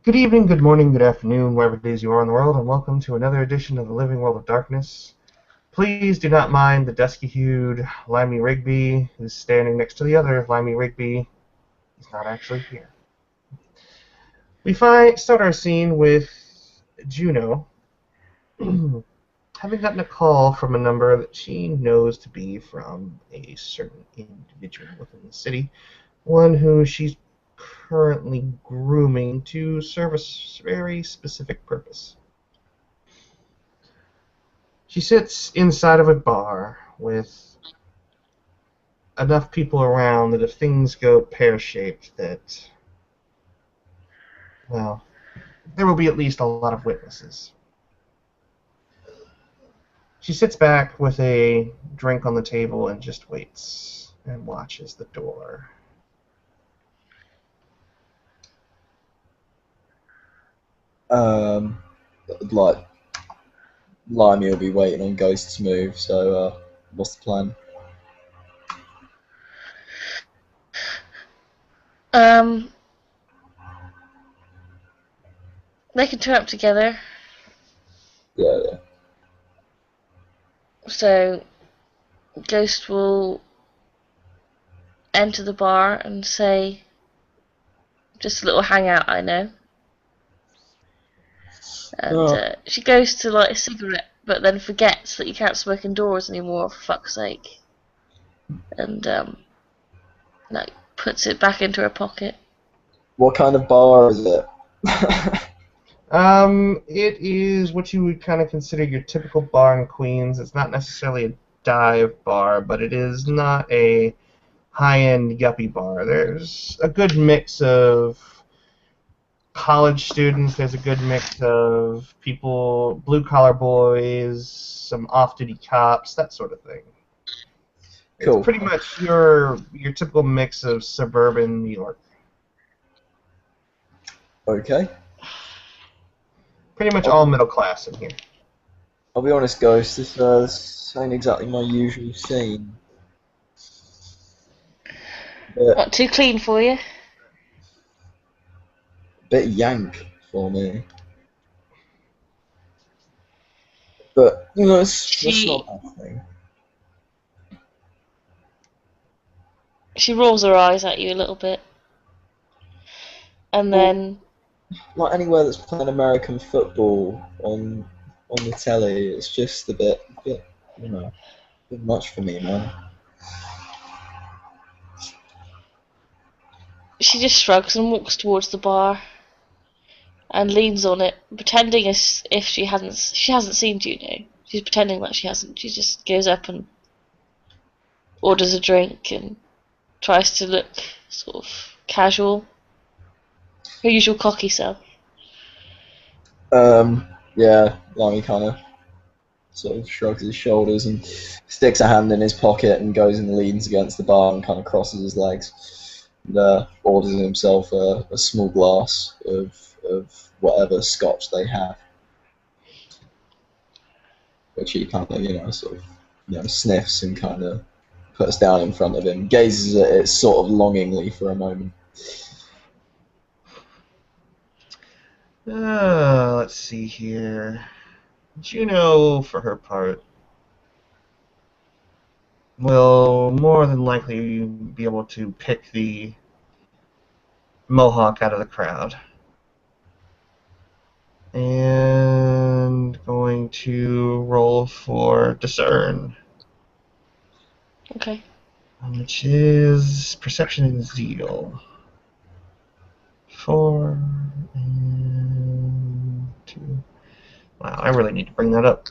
Good evening, good morning, good afternoon, wherever it is you are in the world, and welcome to another edition of the Living World of Darkness. Please do not mind the dusky-hued Limey Rigby who's standing next to the other Limey Rigby. He's not actually here. We start our scene with Juno having gotten a call from a number that she knows to be from a certain individual within the city, one who she's currently grooming to serve a very specific purpose. She sits inside of a bar with enough people around that if things go pear-shaped that, well, there will be at least a lot of witnesses. She sits back with a drink on the table and just waits and watches the door. Like Limey will be waiting on Ghost's move. So, what's the plan? Um, they can turn up together. Yeah. So Ghost will enter the bar and say, "Just a little hangout, I know." And Oh, she goes to light a cigarette, but then forgets that you can't smoke indoors anymore. For fuck's sake! And like puts it back into her pocket. what kind of bar is it? It is what you would kind of consider your typical bar in Queens. It's not necessarily a dive bar, but it is not a high-end yuppie bar. There's a good mix of college students, there's a good mix of people, blue-collar boys, some off-duty cops, that sort of thing. It's Cool. pretty much your typical mix of suburban New York. Okay. Pretty much I'll, all middle class in here. I'll be honest, Ghost. This ain't exactly my usual scene. Not too clean for you. Bit yank for me. But that's not She a bad thing. she rolls her eyes at you a little bit, and Well, then like anywhere that's playing American football on the telly, it's just a bit, a bit much for me, man. she just shrugs and walks towards the bar and leans on it, pretending as if she hasn't seen Juno. She's pretending like she hasn't. She just goes up and orders a drink and tries to look sort of casual, her usual cocky self. Yeah, Limey kind of sort of shrugs his shoulders and sticks a hand in his pocket and goes and leans against the bar and kind of crosses his legs and orders himself a small glass of whatever scotch they have, which he kind of, sort of, sniffs and kind of puts down in front of him, gazes at it sort of longingly for a moment. Let's see here. Juno, for her part, will more than likely be able to pick the Mohawk out of the crowd. And going to roll for Discern, Okay. which is Perception and Zeal. 4 and 2. Wow, I really need to bring that up.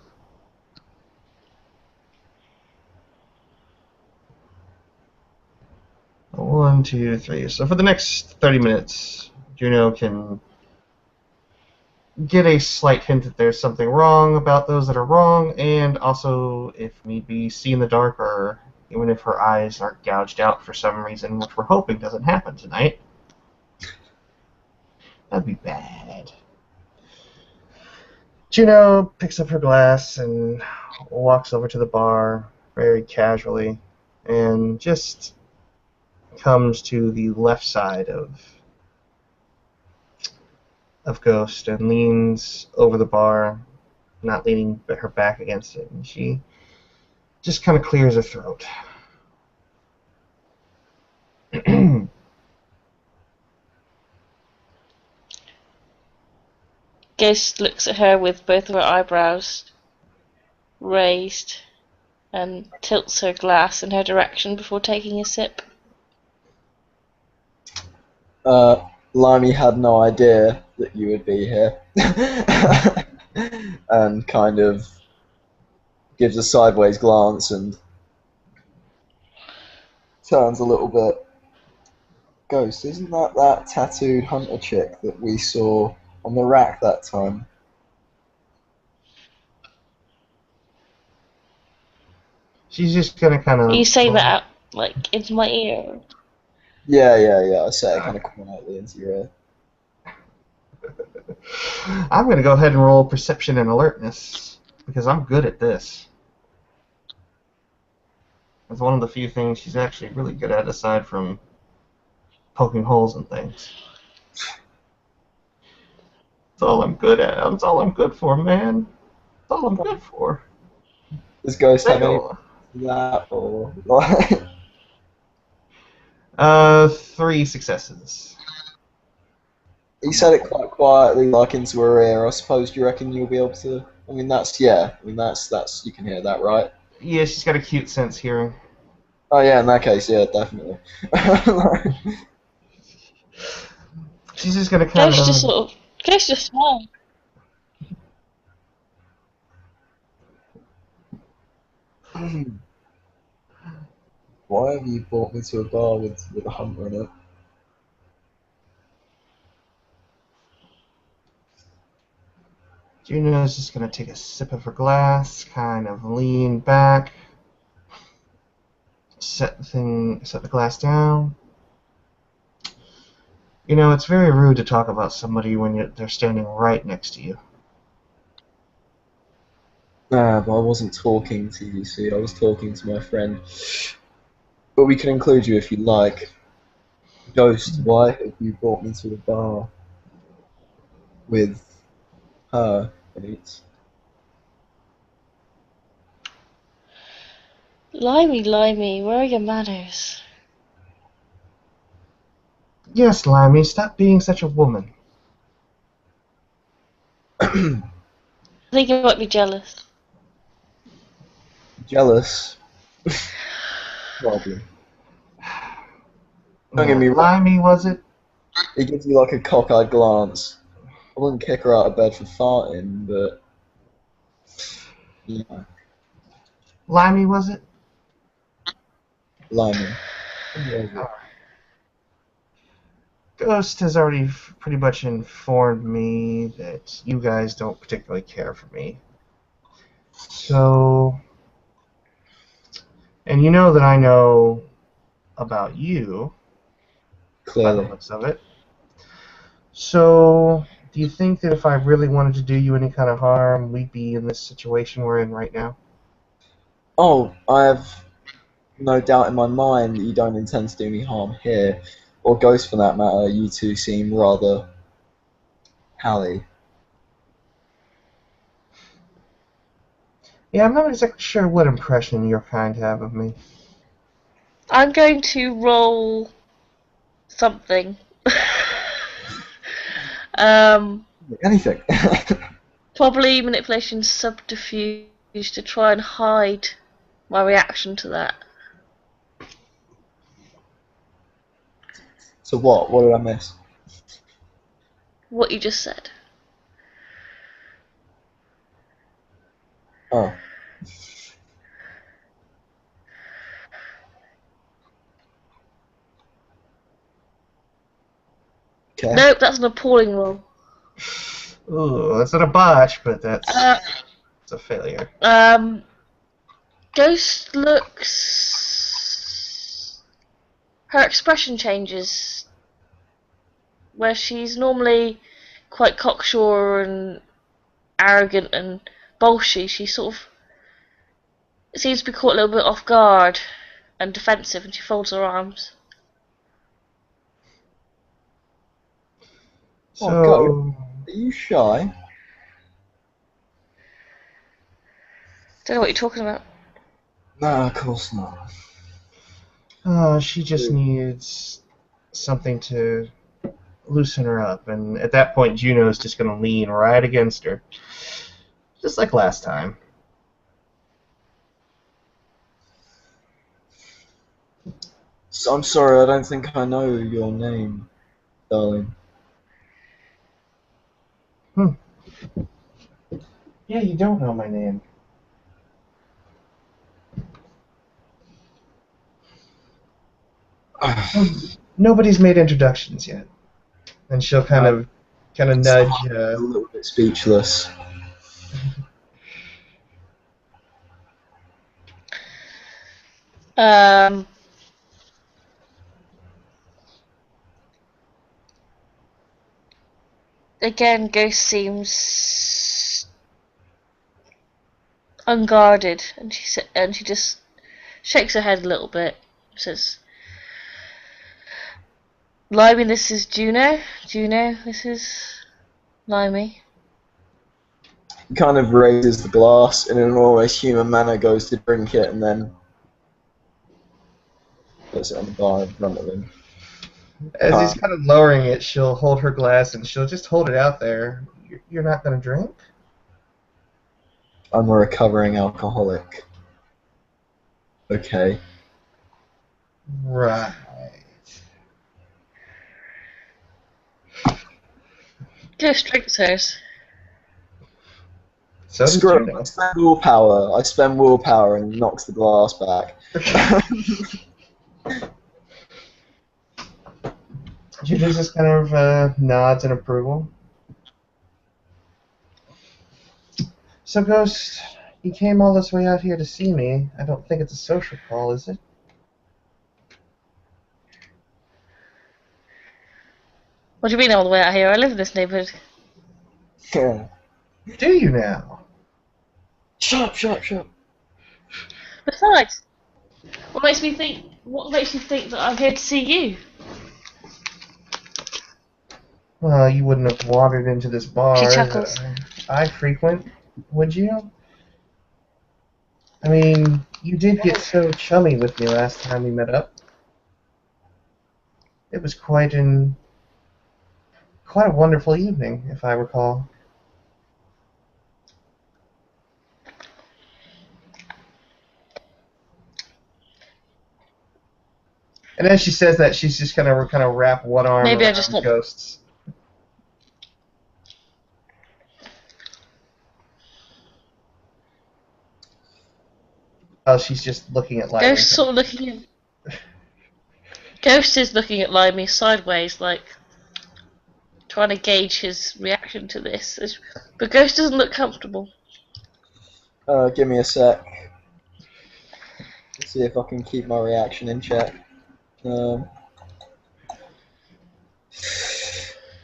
One, two, three. So for the next 30 minutes, Juno can get a slight hint that there's something wrong about those that are wrong, and also, if need be, see in the dark, or even if her eyes are gouged out for some reason, which we're hoping doesn't happen tonight. That'd be bad. Juno picks up her glass and walks over to the bar very casually and just comes to the left side of of Ghost and leans over the bar, not leaning her back against it, and she just kind of clears her throat. Ghost looks at her with both of her eyebrows raised and tilts her glass in her direction before taking a sip. Limey had no idea that you would be here. And kind of gives a sideways glance and turns a little bit. Ghost, isn't that tattooed hunter chick that we saw on the rack that time? She's just gonna kind of. Are you saying that out, like, into my ear? Yeah. I say it kind of quietly into your ear. I'm gonna go ahead and roll perception and alertness because I'm good at this. It's one of the few things she's actually really good at aside from poking holes in things. That's all I'm good at. That's all I'm good for, man. That's all I'm good for. Does Ghost have any that or like? 3 successes. He said it quite quietly, like into her ear. I suppose. Do you reckon you'll be able to? I mean, that's you can hear that, right? Yeah, she's got a cute sense hearing. Oh yeah, in that case, yeah, definitely. She's just gonna kind of. Ghost just smiled. Why have you brought me to a bar with a hunter in it? Juno's just gonna take a sip of her glass, kind of lean back, set the glass down. You know, it's very rude to talk about somebody when they're standing right next to you. Nah, but I wasn't talking to you, see, I was talking to my friend. But we can include you if you like. Ghost, why have you brought me to a bar with her, mate? Limey, where are your manners? Yes, Limey, stop being such a woman. I think you might be jealous. Jealous? Probably. Don't get me wrong. Limey, was it? He gives you like a cockeyed glance. I wouldn't kick her out of bed for farting, but yeah, Limey, was it? Limey. Ghost has already pretty much informed me that you guys don't particularly care for me. So, and you know that I know about you, by Clearly. the looks of it. So, do you think that if I really wanted to do you any kind of harm, we'd be in this situation we're in right now? Oh, I have no doubt in my mind that you don't intend to do me harm here, or Ghost for that matter. You two seem rather pally. Yeah, I'm not exactly sure what impression your kind have of me. I'm going to roll something. Anything. Probably manipulation subterfuge to try and hide my reaction to that. So what? What did I miss? What you just said. Oh. Okay. Nope, that's an appalling roll. Ooh, that's not a botch, but it's a failure. Ghost looks... Her expression changes. Where she's normally quite cocksure and arrogant and bolshy, she sort of seems to be caught a little bit off guard and defensive, and she folds her arms. So, you shy? Don't know what you're talking about. No, of course not. Oh, she just needs something to loosen her up, and at that point, Juno's just going to lean right against her, just like last time. So, I'm sorry, I don't think I know your name, darling. Yeah, you don't know my name. Nobody's made introductions yet, and she'll kind of nudge. A little bit speechless. Again, Ghost seems unguarded, and she just shakes her head a little bit. Says, "Limey, this is Juno. Juno, this is Limey." He kind of raises the glass in an almost human manner, goes to drink it, and then puts it on the bar in front of him. As he's kind of lowering it, she'll hold her glass and she'll just hold it out there. You're not going to drink? I'm a recovering alcoholic. Okay. Right. Ghost drinks hers. So does Screw it. Juno. I spend willpower and knocks the glass back. Juno just kind of nods in approval. So, Ghost, you came all this way out here to see me. I don't think it's a social call, is it? What do you mean all the way out here? I live in this neighborhood. Yeah. Do you now? Shut up. Besides, what makes you think that I'm here to see you? Well, you wouldn't have wandered into this bar She chuckles. that I frequent, would you? I mean, you did get so chummy with me last time we met up. It was quite a wonderful evening, if I recall. And as she says that, she's just kind of wrap one arm Maybe I around just want. Ghost's. Oh, she's just looking at Limey. Ghost sort of looking at. Ghost is looking at Limey sideways, like trying to gauge his reaction to this. But Ghost doesn't look comfortable. Give me a sec. Let's see if I can keep my reaction in check. Let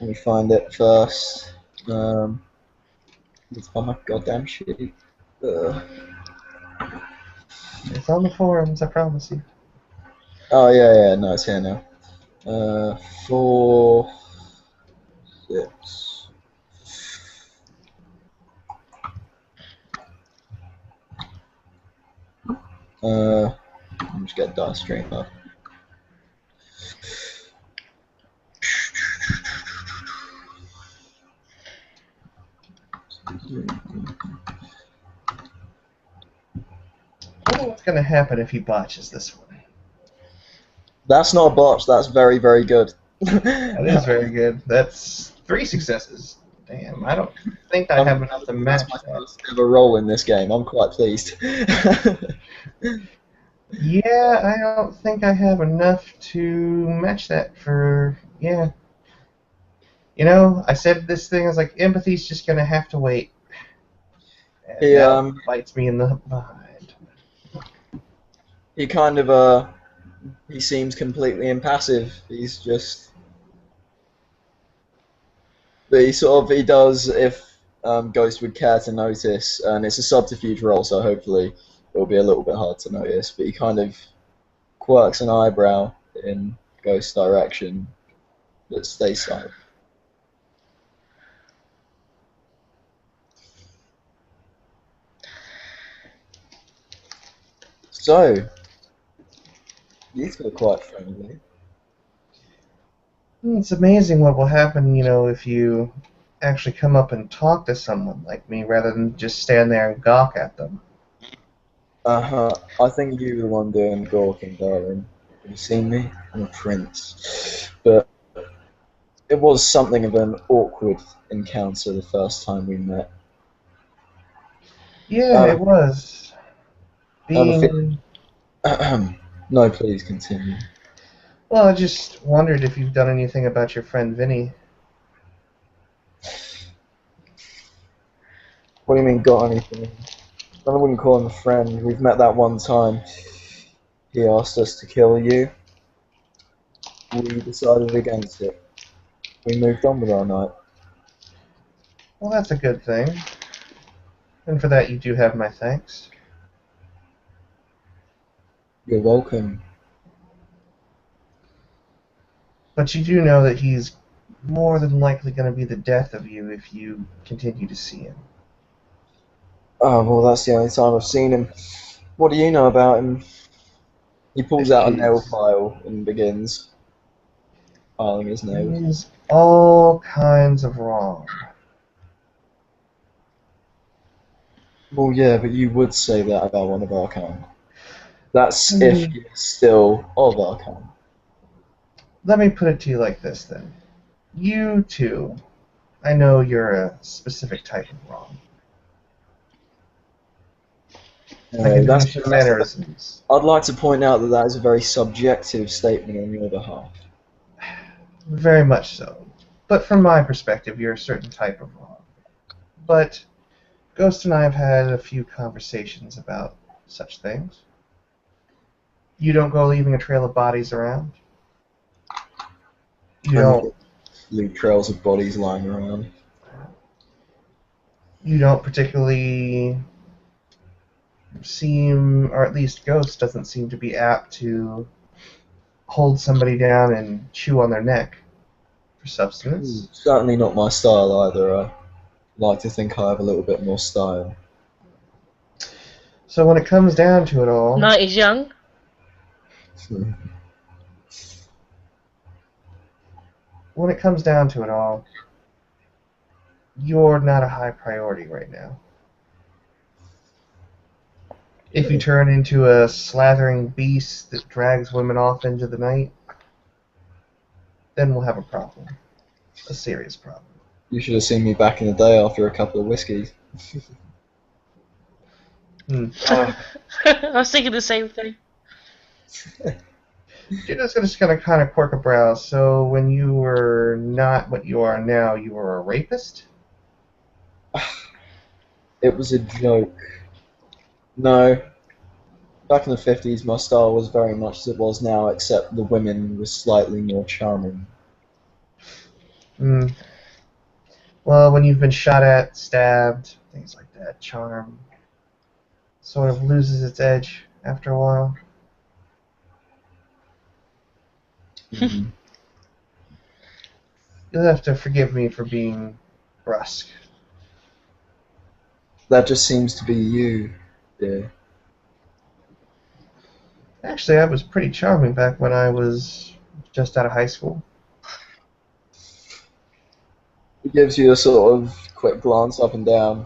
me find it first. It's on my goddamn sheet. It's on the forums, I promise you. Oh yeah, no, it's here now. 4, 6. I'll just get dice stream up. I wonder what's going to happen if he botches this one. That's not a botch. That's very, very good. That is very good. That's 3 successes. Damn, I don't think I have enough to match That's my that. first ever roll in this game. I'm quite pleased. Yeah, I don't think I have enough to match that for, yeah. You know, I said this thing is like, empathy's just going to have to wait. And that bites me in the behind. He kind of, he seems completely impassive. He's just... But he does if Ghost would care to notice, and it's a subterfuge roll, so hopefully it'll be a little bit hard to notice, but he kind of quirks an eyebrow in Ghost's direction, but stays silent. So, you two are quite friendly. It's amazing what will happen, if you actually come up and talk to someone like me rather than just stand there and gawk at them. Uh-huh. I think you were the one doing gawking, darling. Have you seen me? I'm a prince. But it was something of an awkward encounter the first time we met. Yeah, it Um, was. I have a Being... No, please continue. Well, I just wondered if you've done anything about your friend Vinny. What do you mean, got anything? I wouldn't call him a friend. We've met that one time. He asked us to kill you. We decided against it. We moved on with our night. Well, that's a good thing. And for that, you do have my thanks. You're welcome. But you do know that he's more than likely going to be the death of you if you continue to see him. Oh, well, that's the only time I've seen him. What do you know about him? He pulls out a nail Jeez. file and begins filing his nails. He's all kinds of wrong. Well, yeah, but you would say that about one of our kind. That's Hmm. if you're still of our kind. Let me put it to you like this, then. You two, I know you're a specific type of wrong. I can notice your mannerisms. I'd like to point out that that is a very subjective statement on your behalf. Very much so. But from my perspective, you're a certain type of wrong. But Ghost and I have had a few conversations about such things. You don't go leaving a trail of bodies around. You don't. Leave trails of bodies lying around. You don't particularly seem, or at least Ghost doesn't seem to be apt to hold somebody down and chew on their neck for substance. Certainly not my style either. I like to think I have a little bit more style. So when it comes down to it all, Night is young. you're not a high priority right now. If you turn into a slathering beast that drags women off into the night, then we'll have a problem. A serious problem. You should have seen me back in the day after a couple of whiskeys. I was thinking the same thing. Juno's just gonna kind of quirk a brow. So when you were not what you are now, you were a rapist? It was a joke. No. Back in the 50s, my style was very much as it was now, except the women were slightly more charming. Well, when you've been shot at, stabbed, things like that, charm sort of loses its edge after a while. Mm-hmm. You'll have to forgive me for being brusque. That just seems to be you, dear. Actually, I was pretty charming back when I was just out of high school. He gives you a sort of quick glance up and down.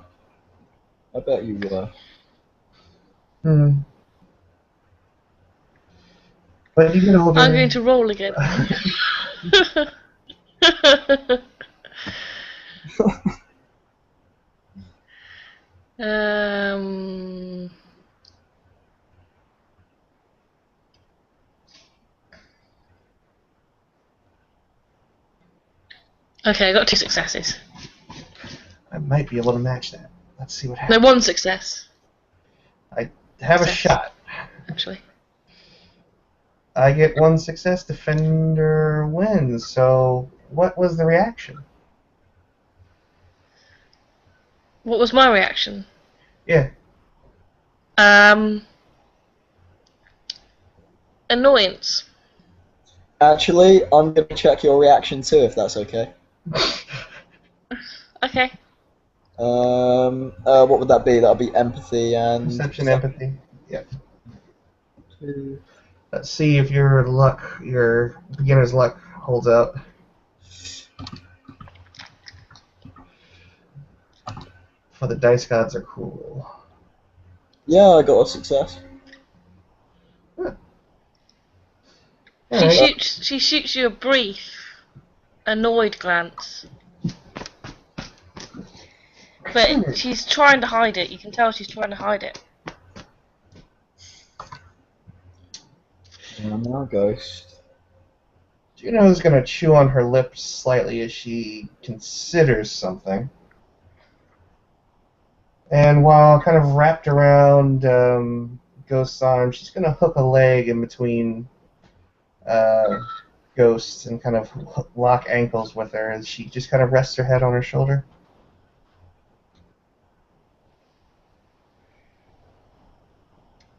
I bet you were. But you get older. I'm going to roll again. um. Okay, I got 2 successes. I might be able to match that. Let's see what happens. No, 1 success, I have a Success. shot. actually. I get 1 success, defender wins. So, what was the reaction? What was my reaction? Yeah. Annoyance. Actually, I'm going to check your reaction too, if that's okay. Okay. What would that be? That would be empathy and... Perception, empathy. Yep. Let's see if your beginner's luck holds out. For the dice gods are cool. Yeah, I got a success. Alright. She shoots you a brief, annoyed glance. But she's trying to hide it. You can tell she's trying to hide it. And now Ghost. Juno's gonna chew on her lips slightly as she considers something. And while kind of wrapped around Ghost's arm, she's gonna hook a leg in between Ghost and kind of lock ankles with her as she just kind of rests her head on her shoulder.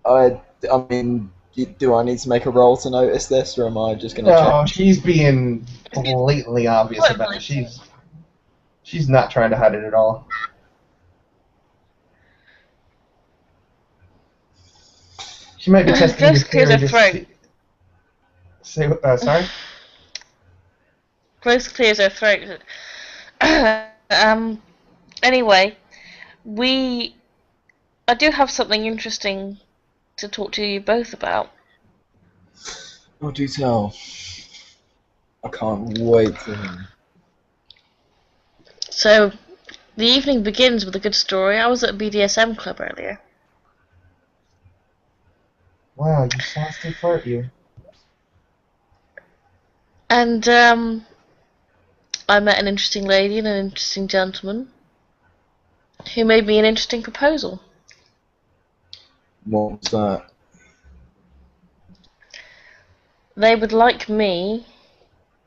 I mean, do I need to make a roll to notice this, or am I just gonna No, check? she's being blatantly obvious about it. She's not trying to hide it at all. She might be testing your Ghost clears theory her just throat. to... sorry? Ghost clears her throat. Anyway, I do have something interesting to talk to you both about. Oh, do tell. I can't wait to hear. So, the evening begins with a good story. I was at a BDSM club earlier. Wow, you saucy flirt, you. And, I met an interesting lady and an interesting gentleman who made me an interesting proposal. What was that? They would like me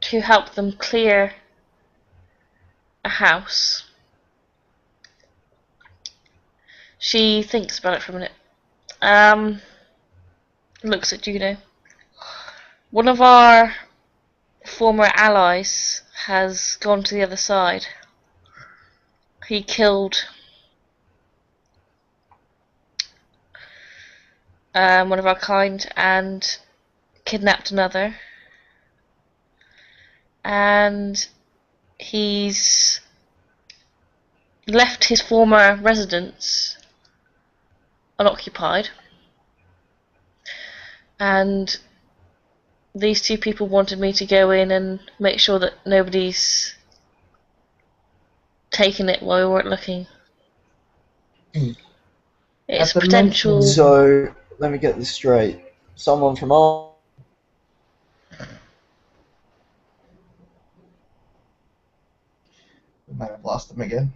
to help them clear a house. She thinks about it for a minute. Looks at Juno. One of our former allies has gone to the other side. He killed one of our kind and kidnapped another. And he's left his former residence unoccupied. And these two people wanted me to go in and make sure that nobody's taken it while we weren't looking. It's At the potential. mention- So, let me get this straight. Someone from our... We might have lost them again.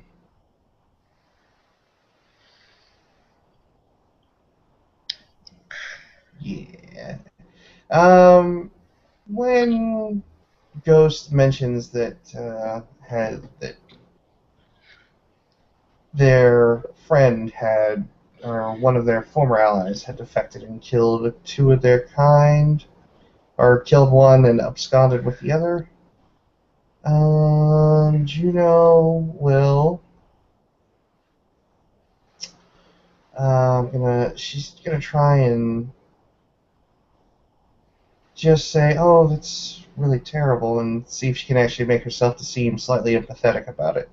Yeah. When Ghost mentions that that their friend had, or one of their former allies had defected and killed two of their kind, or killed one and absconded with the other, Juno will. She's gonna try and just say, "Oh, that's really terrible," and see if she can actually make herself to seem slightly empathetic about it.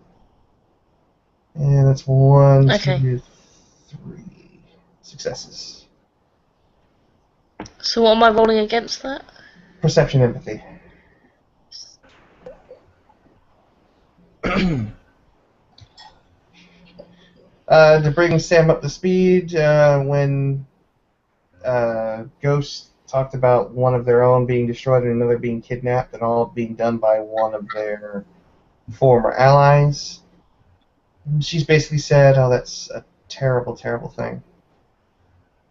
And that's one, Okay. 2, 3 successes. So what am I rolling against that? Perception, empathy. To bring Sam up to speed, when Ghost talked about one of their own being destroyed and another being kidnapped, and all being done by one of their former allies, she's basically said, "Oh, that's a terrible, terrible thing."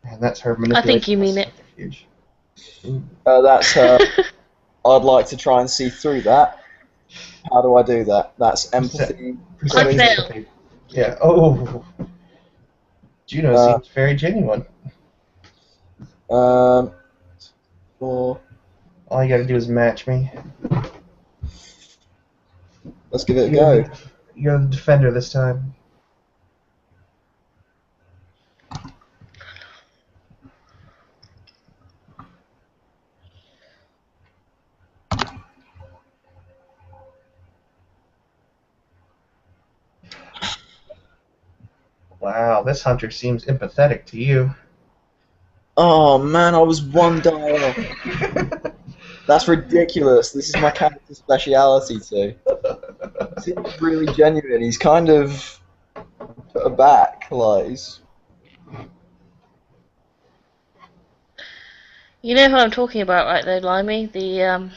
And that's her manipulation. I think you mean it. Huge. that's her. I'd like to try and see through that. How do I do that? That's empathy. Perception, I failed. empathy. Yeah. Oh. Juno seems very genuine. Four. All you gotta do is match me. Let's give it a go. You're the defender this time. Wow, this hunter seems empathetic to you. Oh man, I was one die off. That's ridiculous. This is my character's speciality too. Seems really genuine. He's kind of put aback, like he's... You know who I'm talking about, right? Though, Limey, the fuck, I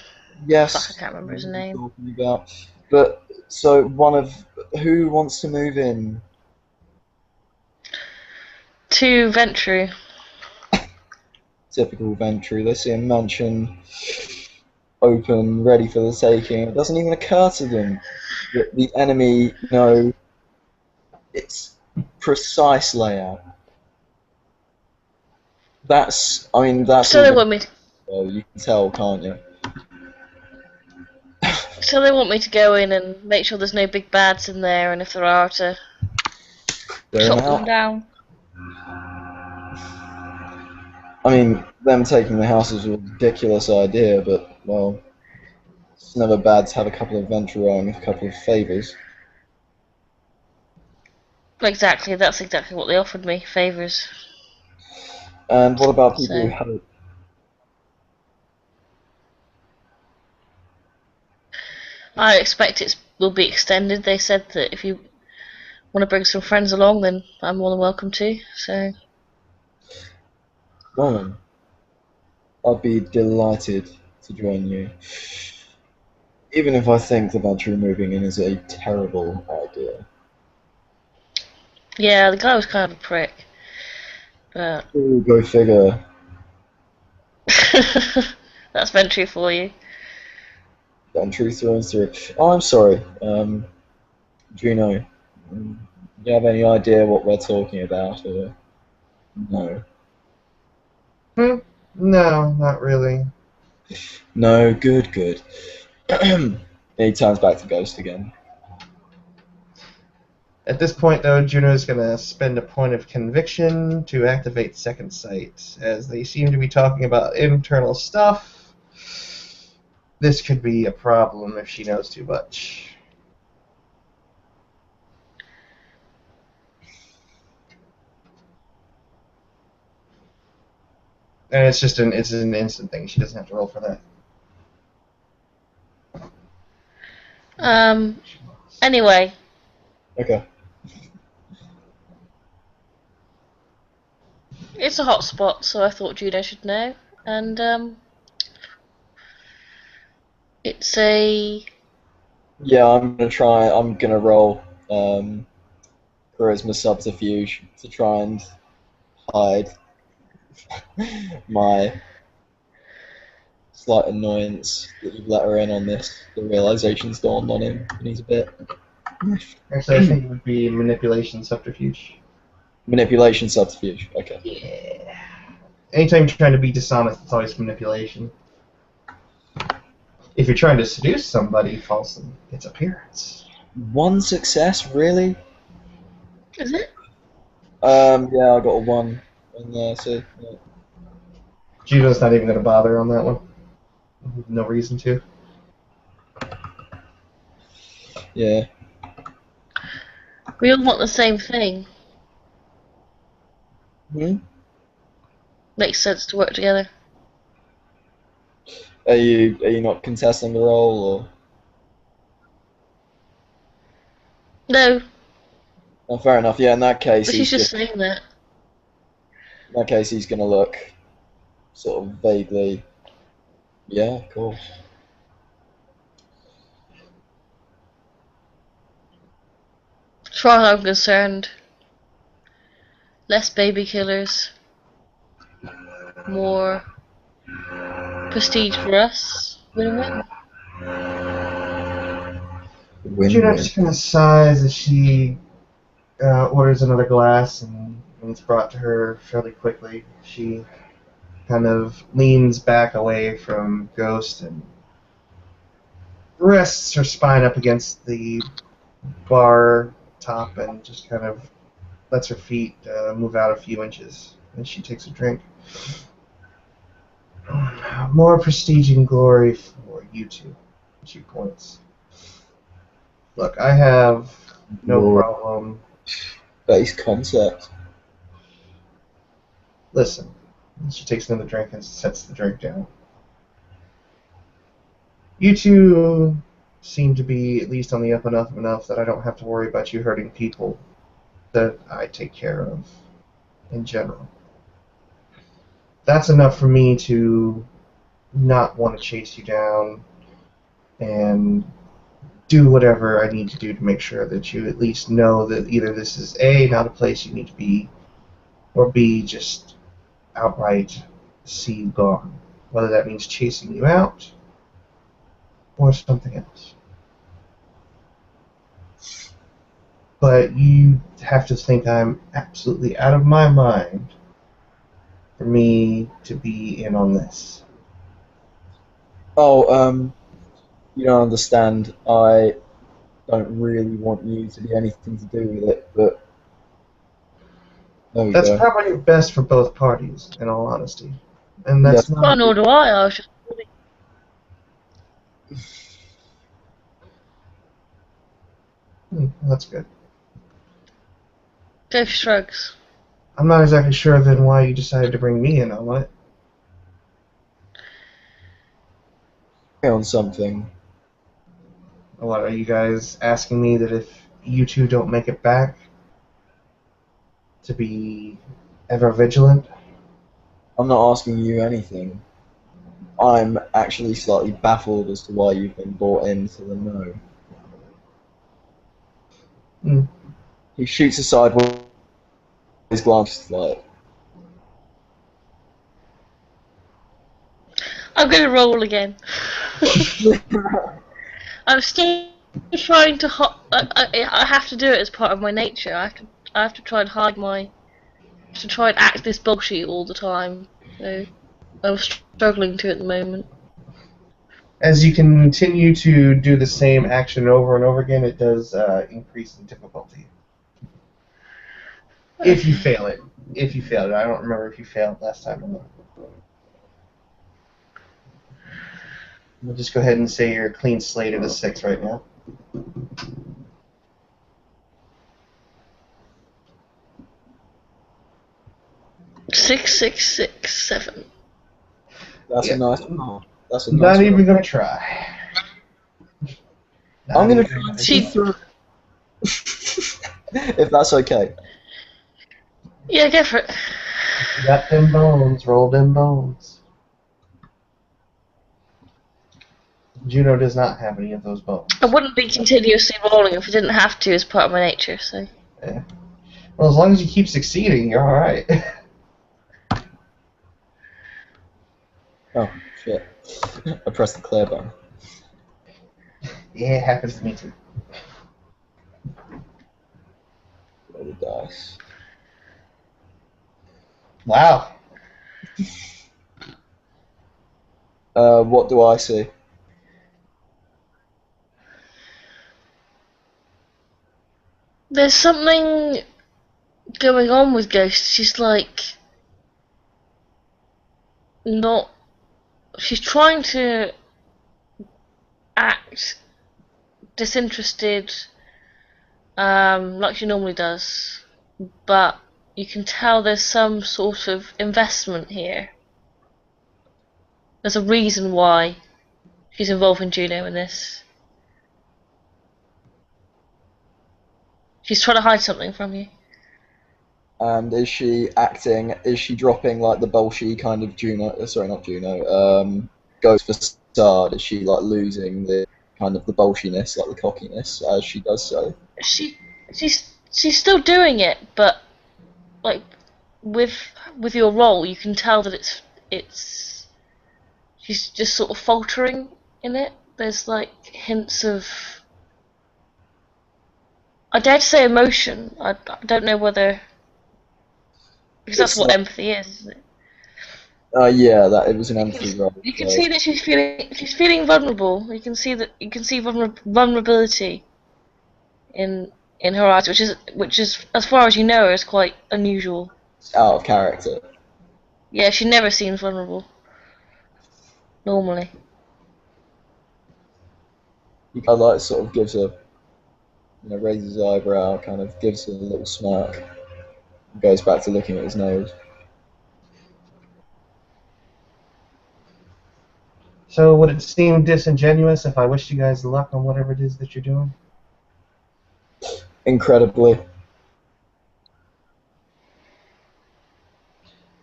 Yes, can't remember his what name. you're talking about. But so one of who wants to move in? To Ventru. Typical Ventry. They see a mansion open, ready for the taking. It doesn't even occur to them that the enemy know its precise layout. That's So all. they want me. Well, you can tell, can't you? So they want me to go in and make sure there's no big bads in there, and if there are, to Clear chop them them out. down. I mean, them taking the house is a ridiculous idea, but well, it's never bad to have a couple of venture on with a couple of favours. Exactly, that's exactly what they offered me, favours. And what about people who So have it? I expect it will be extended. They said that if you want to bring some friends along, then I'm more than welcome to. So Well then, I'd be delighted to join you. Even if I think the venture moving in is a terrible idea. yeah, the guy was kind of a prick, but Ooh, go figure. that's Ventry for you. Venture through and through. Oh, I'm sorry. Juno, do you have any idea what we're talking about, or no? No, not really. No, good, good. He turns back to Ghost again. At this point, though, Juno's going to spend a point of conviction to activate Second Sight. As they seem to be talking about internal stuff, this could be a problem if she knows too much. And it's an instant thing. She doesn't have to roll for that. Anyway, Okay. it's a hot spot, so I thought Juno should know. And it's a Yeah, I'm gonna try. I'm gonna roll charisma subterfuge to try and hide my slight annoyance that you've let her in on this. The realization's dawned on him, and he's a bit Actually, I think it would be manipulation subterfuge. manipulation subterfuge. Okay. Yeah. Anytime you're trying to be dishonest, it's always manipulation. If you're trying to seduce somebody, false in its appearance. One success, really? is it? Yeah, I got a 1 in there. So yeah. Juno's not even going to bother on that one. No reason to. Yeah. We all want the same thing. Hmm? Makes sense to work together. Are you not contesting the role, or? No, Oh, fair enough. Yeah, in that case, but she's just saying that. in that case, he's gonna look sort of vaguely. Yeah, of course. As far as I'm concerned, less baby killers, more prestige for us. Win-win. Juno Win-win. just kind of sighs as she orders another glass, and when it's brought to her fairly quickly, she kind of leans back away from Ghost and rests her spine up against the bar top and just kind of lets her feet move out a few inches. And she takes a drink. More prestige and glory for you two. 2 points. Look, I have no Lord. problem base concept. Listen. She takes another drink and sets the drink down. You two seem to be at least on the up and up enough that I don't have to worry about you hurting people that I take care of in general. That's enough for me to not want to chase you down and do whatever I need to do to make sure that you at least know that either this is A, not a place you need to be, or B, just outright see you gone. Whether that means chasing you out or something else. But you have to think I'm absolutely out of my mind for me to be in on this. Oh, you don't understand. I don't really want you to be anything to do with it, but there we That's go. probably best for both parties, in all honesty. And Yeah. that's Well, not... nor do I was just That's good. Dave shrugs. I'm not exactly sure then why you decided to bring me in on it. On something. What, are you guys asking me that if you two don't make it back, to be ever vigilant? I'm not asking you anything. I'm actually slightly baffled as to why you've been brought into the know. Hmm. He shoots aside with his glance like, I'm gonna roll again. I'm still trying to. I have to do it as part of my nature. I have to try and hide my. To try and act this bullshit all the time. So I'm struggling to at the moment. As you continue to do the same action over and over again, it does increase in difficulty. If you fail it. If you failed it. I don't remember if you failed last time or not. We'll just go ahead and say you're a clean slate at a 6 right now. that's Yeah. a nice one. That's a nice Not one. even gonna try. I'm gonna Not try even and see through. If that's okay. Yeah, go for it. You got them bones, roll them bones. Juno does not have any of those bones. I wouldn't be continuously rolling if I didn't have to as part of my nature, so. Yeah. Well, as long as you keep succeeding, you're alright. Oh shit! I pressed the clear button. Yeah, it happens to me too. Roll the dice. Wow. What do I see? There's something going on with Ghost. She's like. Not. She's trying to act disinterested, like she normally does, but you can tell there's some sort of investment here. There's a reason why she's involving Juno in this. She's trying to hide something from you. And is she acting? Is she dropping like the bolshy kind of Juno? Sorry, not Juno. Ghost facade. Is she like losing the kind of the bolshiness, like the cockiness, as she does so? She's still doing it, but like with your role, you can tell that it's she's just sort of faltering in it. There's like hints of, I dare to say, emotion. I don't know whether, because that's It's what not, empathy is, isn't it? yeah, that it was an empathy role. You can So. see that she's feeling vulnerable. You can see vulnerability in her eyes, which is as far as you know is quite unusual. It's out of character. Yeah, she never seems vulnerable normally. He kind of like sort of gives a raises his eyebrow, kind of gives it a little smirk, and goes back to looking at his nose. So would it seem disingenuous if I wished you guys luck on whatever it is that you're doing? Incredibly.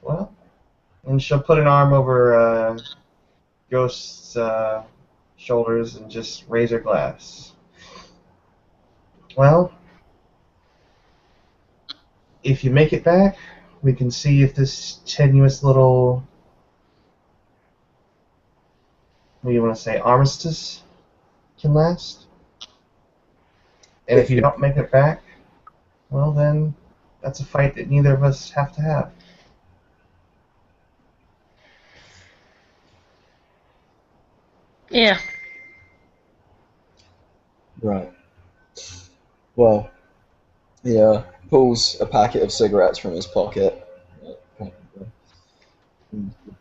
Well, and she'll put an arm over Ghost's shoulders and just raise her glass. Well, if you make it back, we can see if this tenuous little, what do you want to say, armistice can last. And if you don't make it back, well then, that's a fight that neither of us have to have. Yeah. Right. Well, he pulls a packet of cigarettes from his pocket.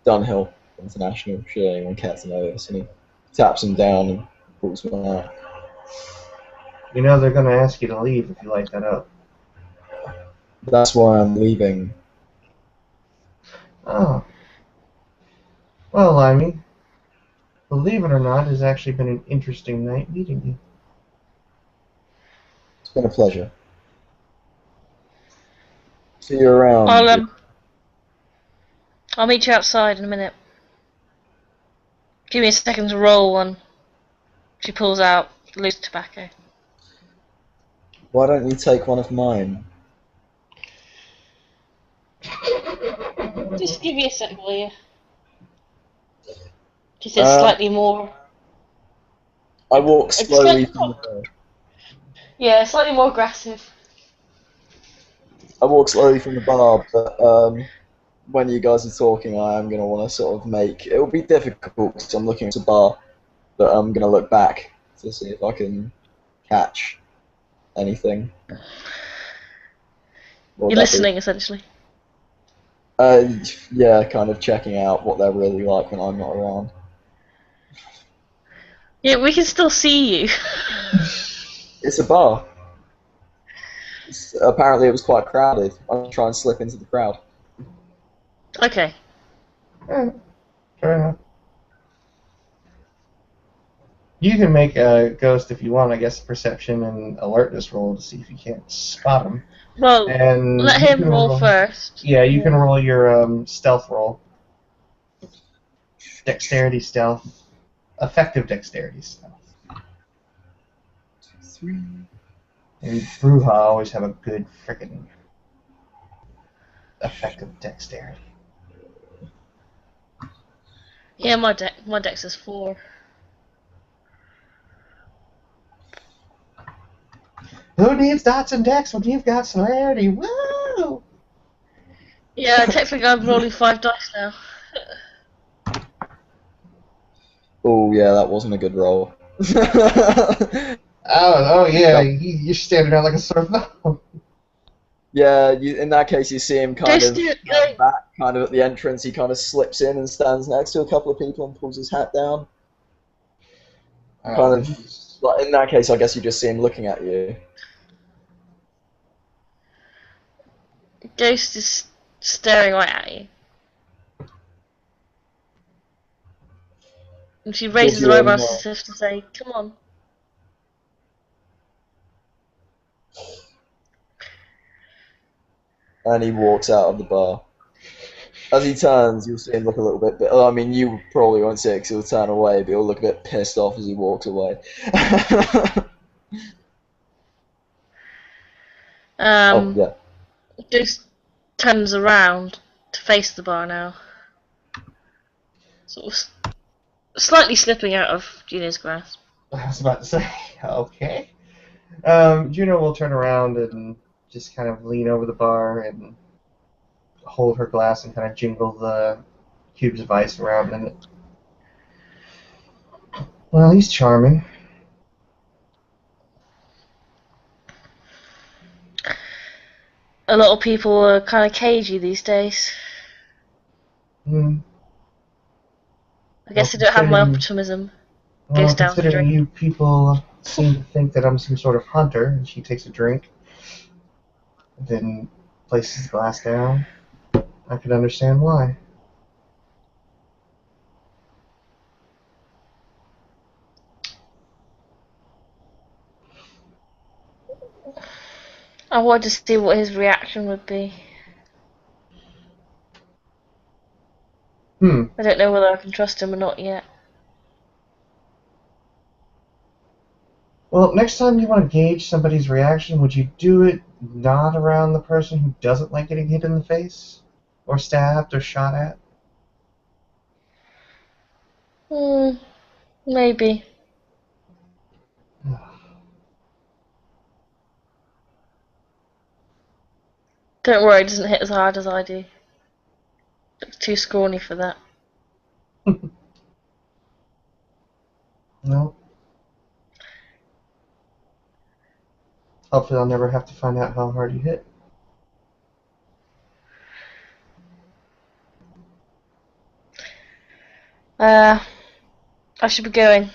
Dunhill International, should anyone care to know this, and he taps them down and pulls them out. You know they're going to ask you to leave if you light that up. That's why I'm leaving. Oh. Well, Limey, believe it or not, it's actually been an interesting night meeting you. It's been a pleasure. See you around. I'll meet you outside in a minute. Give me a second to roll one. She pulls out loose tobacco. Why don't you take one of mine? Just give me a sec, will you? She says slightly more. I walk slowly from the Yeah, slightly more aggressive. I walk slowly from the bar, but when you guys are talking, I am going to want to sort of make... It will be difficult because I'm looking at the bar, but I'm going to look back to see if I can catch anything. You're listening, essentially. Yeah, kind of checking out what they're really like when I'm not around. Yeah, we can still see you. It's a bar. Apparently it was quite crowded. I'll try and slip into the crowd. Okay. Fair enough. You can make a ghost if you want, I guess, perception and alertness roll to see if you can't spot him. Well, And let him roll first. Yeah, you can roll your stealth roll. Dexterity stealth. Effective dexterity stealth. 3. And Bruja always have a good frickin' effective dexterity. Yeah, my dex is 4. Who needs dots and dex when you've got celerity? Woo! Yeah, technically I'm rolling 5 dice now. Oh yeah, that wasn't a good roll. Oh yeah, you're standing there like a sore thumb. Yeah, in that case you see him kind of back, kind of at the entrance. He kind of slips in and stands next to a couple of people and pulls his hat down. Kind of, like in that case, I guess you just see him looking at you. Ghost is staring right at you. And she raises her eyebrows as if to say, come on. And he walks out of the bar. As he turns, you'll see him look a little bit... I mean, you probably won't see it because he'll turn away, but he'll look a bit pissed off as he walks away. Oh, yeah. Ghost turns around to face the bar now. Sort of slightly slipping out of Juno's grasp. I was about to say, okay. Juno will turn around and just kind of lean over the bar and hold her glass and kind of jingle the cubes of ice around in it. Well, he's charming. A lot of people are kind of cagey these days. I guess they don't have my optimism. Well, considering you people seem to think that I'm some sort of hunter, and she takes a drink, then places the glass down. I could understand why. I wanted to see what his reaction would be. I don't know whether I can trust him or not yet. Well, next time you want to gauge somebody's reaction, would you do it not around the person who doesn't like getting hit in the face? Or stabbed or shot at? Maybe. Don't worry, it doesn't hit as hard as I do. Looks too scrawny for that. No. Hopefully I'll never have to find out how hard you hit. I should be going.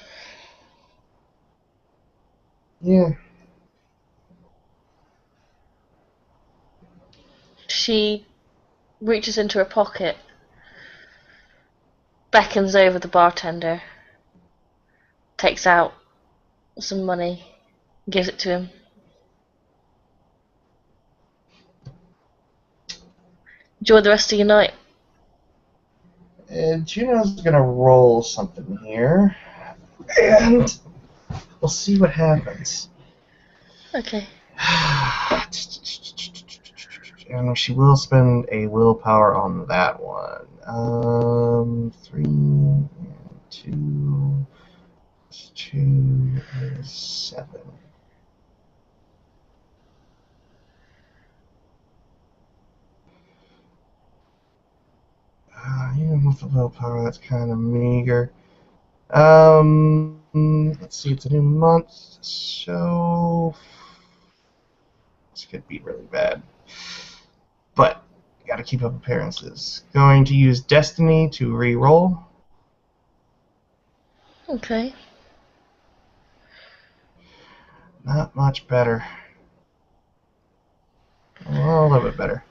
Yeah. She reaches into her pocket, beckons over the bartender, takes out some money, gives it to him. Enjoy the rest of your night. Juno's gonna roll something here, and we'll see what happens. Okay. And she will spend a willpower on that one. 3 and 2, 2 is 7. Even with the willpower, that's kind of meager. Let's see, it's a new month, so this could be really bad. But gotta keep up appearances. Going to use Destiny to re-roll. Okay. Not much better. Well, a little bit better.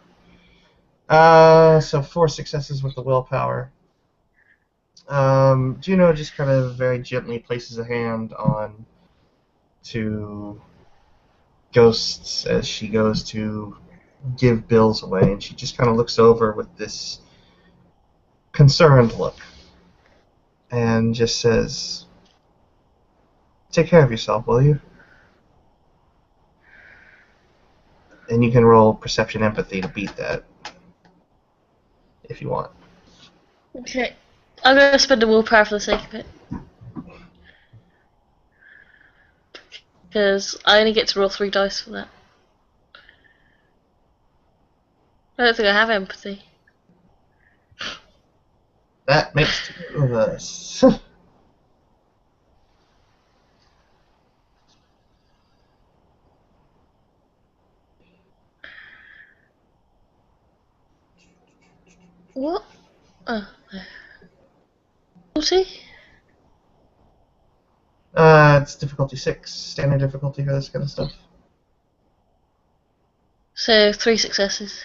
So 4 successes with the willpower. Juno just kind of very gently places a hand on to Ghosts as she goes to give bills away, and she just kind of looks over with this concerned look and just says, "Take care of yourself, will you?" And you can roll perception empathy to beat that if you want. Okay. I'm going to spend a willpower for the sake of it. Because I only get to roll 3 dice for that. I don't think I have empathy. That makes 2 of us. What? Oh. Difficulty? It's difficulty 6, standard difficulty for this kind of stuff. So 3 successes.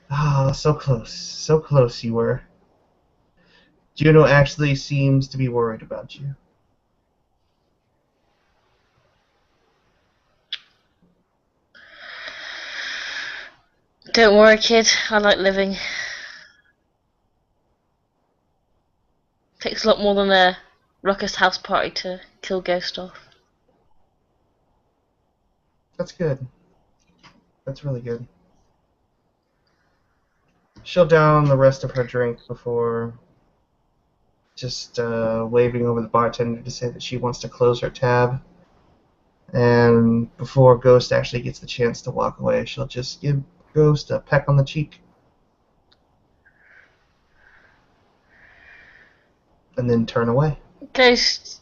Ah, so close you were. Juno actually seems to be worried about you. Don't worry, kid. I like living. Takes a lot more than a ruckus house party to kill Ghost off. That's good. That's really good. She'll down the rest of her drink before just waving over the bartender to say that she wants to close her tab. And before Ghost actually gets the chance to walk away, she'll just give Ghost a peck on the cheek. And then turn away. Ghost.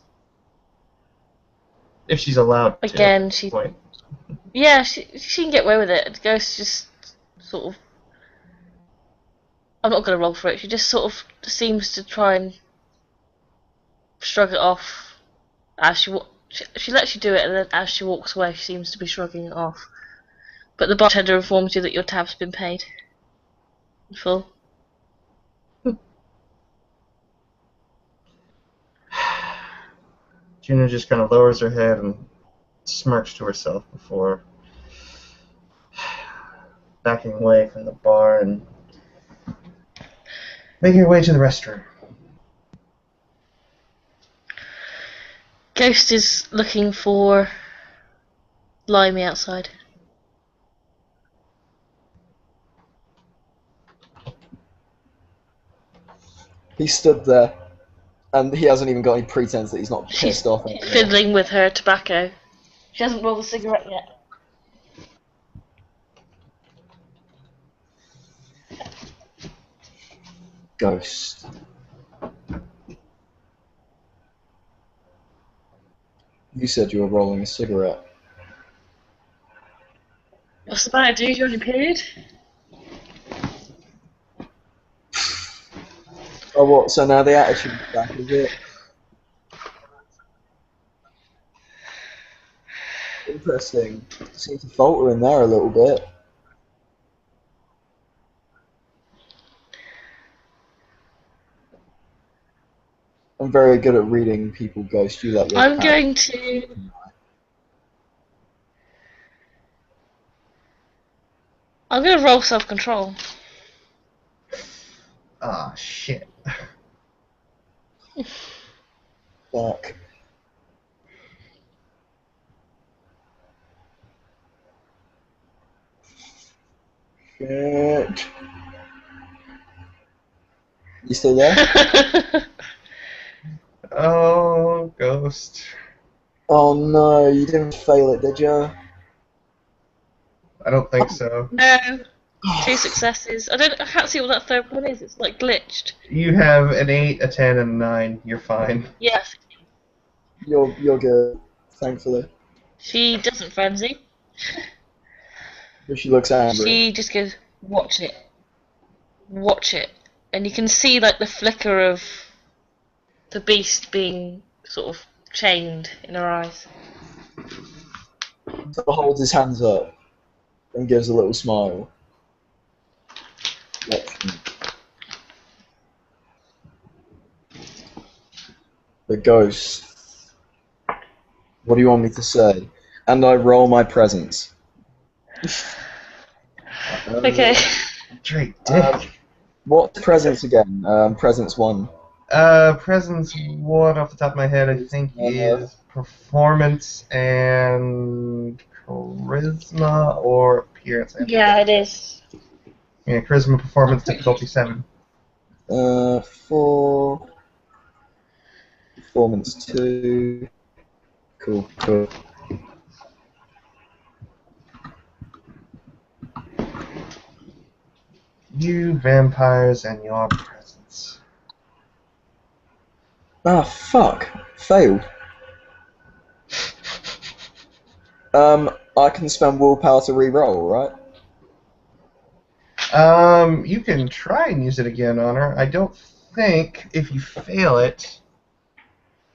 If she's allowed to. Again, she. Point. Yeah, she can get away with it. Ghost just sort of. I'm not going to roll for it. She just sort of seems to try and shrug it off as She lets you do it, and then as she walks away, she seems to be shrugging it off. But the bartender informs you that your tab's been paid in full. Juno just kind of lowers her head and smirks to herself before backing away from the bar and making her way to the restroom. Ghost is looking for Limey outside. He stood there, and he hasn't even got any pretense that he's not She's pissed off anymore. fiddling with her tobacco. She hasn't rolled a cigarette yet. Ghost. You said you were rolling a cigarette. What's the matter, dude? You're on your period? Oh, what? So now the attitude is back, is it? Interesting. Seems to falter in there a little bit. I'm very good at reading people, Ghost. You let your I'm cat- going to... I'm going to roll self-control. Ah, shit. Fuck. Shit. You still there? Oh, Ghost. Oh no, you didn't fail it, did you? I don't think so. No. 2 successes. I can't see what that third one is. It's like glitched. You have an 8, a 10, and a 9. You're fine. Yes. You're good, thankfully. She doesn't frenzy. But she looks angry. She just goes, watch it. Watch it. And you can see like the flicker of the beast being sort of chained in her eyes. So holds his hands up and gives a little smile. Watch me. The ghost. What do you want me to say? And I roll my presents. Okay. Drake dick. What's presents again? Presents 1. Presence 1 off the top of my head, I think, is performance and charisma or appearance. Yeah, it is. Yeah, charisma, performance, difficulty 7. 4. Performance 2. Cool. You, vampires, and your presence. Ah, fuck. Failed. I can spend willpower to re-roll, right? You can try and use it again on her. I don't think if you fail it,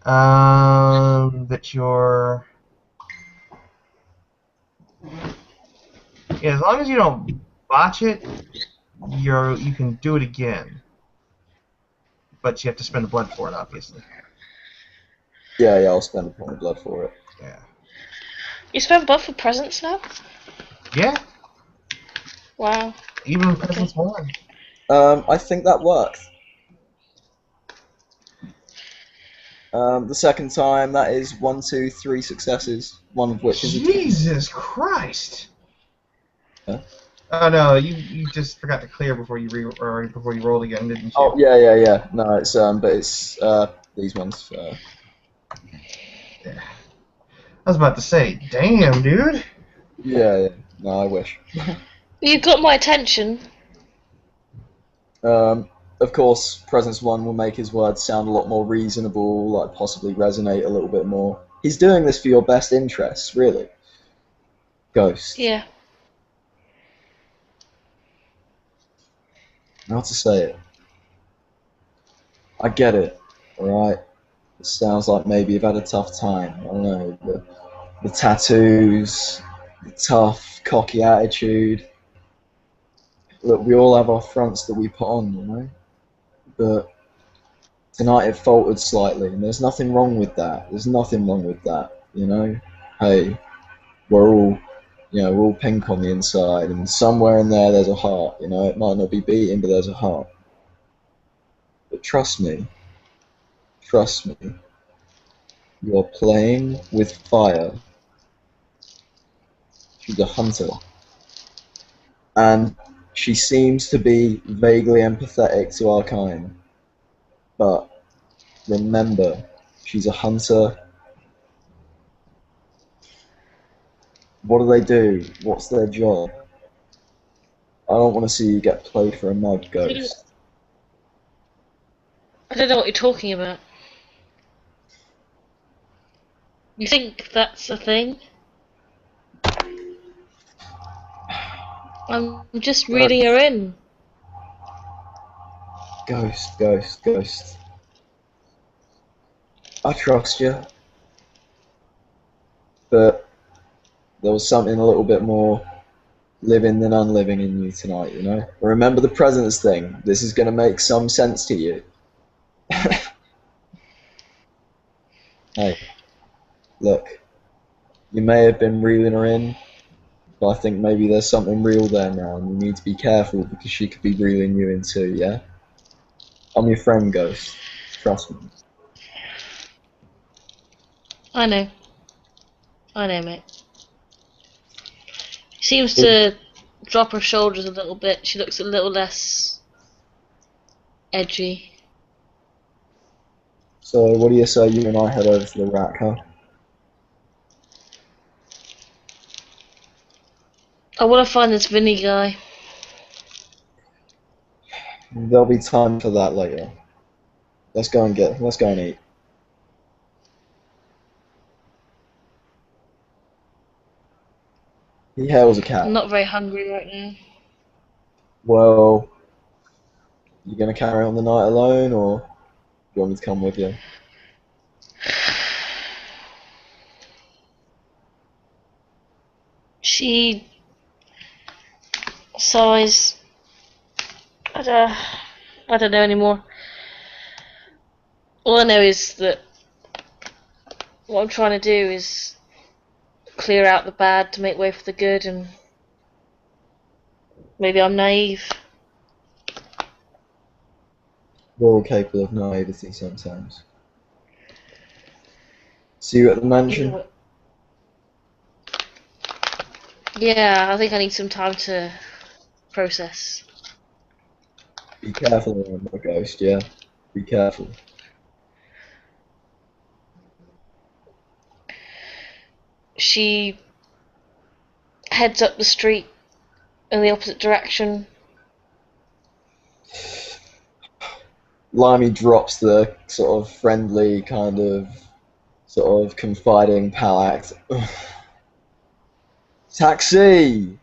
that you're. Yeah, as long as you don't botch it, you can do it again. But you have to spend the blood for it, obviously. Yeah, I'll spend a point of blood for it. Yeah. You spend buff for presents now? Yeah, Wow. even presence 1. I think that worked. The second time, that is 1, 2, 3 successes, one of which is a 10. Jesus Christ! Huh? Oh no, you just forgot to clear before you before you rolled again, didn't you? Oh yeah. No, it's but it's these ones. Yeah. I was about to say, damn, dude. Yeah. No, I wish. You've got my attention. Of course, Presence 1 will make his words sound a lot more reasonable, like possibly resonate a little bit more. He's doing this for your best interests, really. Ghost. Yeah. How to say it? I get it, alright? It sounds like maybe you've had a tough time. I don't know. The tattoos, the tough, cocky attitude. Look, we all have our fronts that we put on, you know? But tonight it faltered slightly, and there's nothing wrong with that. There's nothing wrong with that, you know? Hey, we're all, we're all pink on the inside, and somewhere in there there's a heart, you know? It might not be beating, but there's a heart. But trust me, you're playing with fire. She's a hunter. And she seems to be vaguely empathetic to our kind. But remember, she's a hunter. What do they do? What's their job? I don't want to see you get played for a mug, Ghost. I don't know what you're talking about. You think that's a thing? I'm just reading her in. Ghost. I trust you. But there was something a little bit more living than unliving in you tonight, you know? Remember the presence thing. This is going to make some sense to you. Hey, look, you may have been reeling her in, but I think maybe there's something real there now, and you need to be careful because she could be reeling you in too, yeah? I'm your friend, Ghost. Trust me. I know, mate. She seems to drop her shoulders a little bit. She looks a little less edgy. So, what do you say you and I head over to the rack, huh? I want to find this Vinny guy. There'll be time for that later. Let's go and eat. He hails a I'm cab. not very hungry right now. Well, you gonna carry on the night alone, or do you want me to come with you? She sighs. I don't know anymore. All I know is that what I'm trying to do is clear out the bad to make way for the good, and maybe I'm naive. We're all capable of naivety sometimes. See you at the mansion? Yeah, I think I need some time to process. Be careful, remember, Ghost, yeah? Be careful. She heads up the street in the opposite direction. Limey drops the sort of friendly, sort of confiding pal act. Taxi!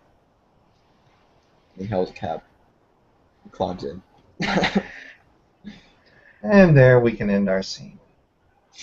He hails a cab. He climbs in. And there we can end our scene.